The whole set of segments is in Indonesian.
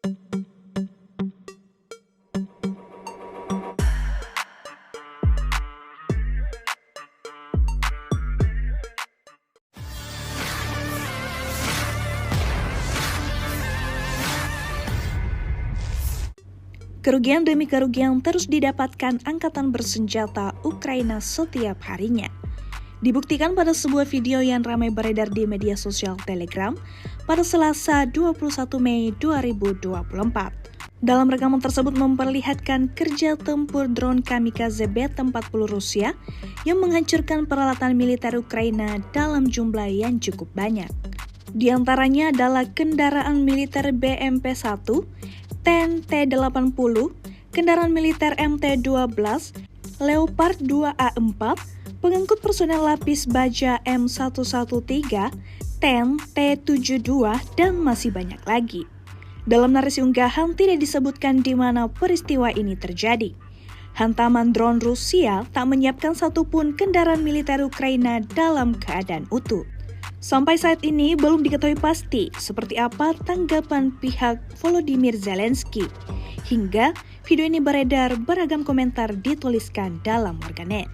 Kerugian demi kerugian terus didapatkan angkatan bersenjata Ukraina setiap harinya. Dibuktikan pada sebuah video yang ramai beredar di media sosial Telegram pada Selasa 21 Mei 2024. Dalam rekaman tersebut memperlihatkan kerja tempur drone kamikaze B-40 Rusia yang menghancurkan peralatan militer Ukraina dalam jumlah yang cukup banyak. Di antaranya adalah kendaraan militer BMP-1, tank T-80, kendaraan militer MT-12, Leopard 2A4, pengangkut personel lapis baja M113, tank T-72, dan masih banyak lagi. Dalam narasi unggahan tidak disebutkan di mana peristiwa ini terjadi. Hantaman drone Rusia tak menyiapkan satupun kendaraan militer Ukraina dalam keadaan utuh. Sampai saat ini belum diketahui pasti seperti apa tanggapan pihak Volodymyr Zelensky. Hingga video ini beredar, beragam komentar dituliskan dalam warganet.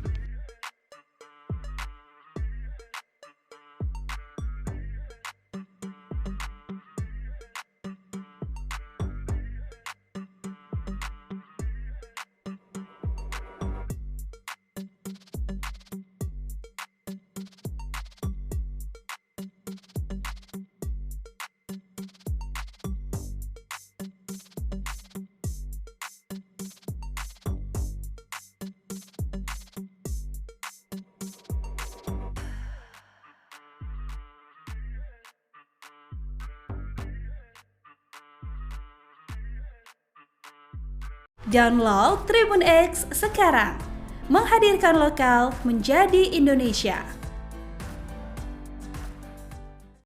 Download Tribun X sekarang, menghadirkan lokal menjadi Indonesia.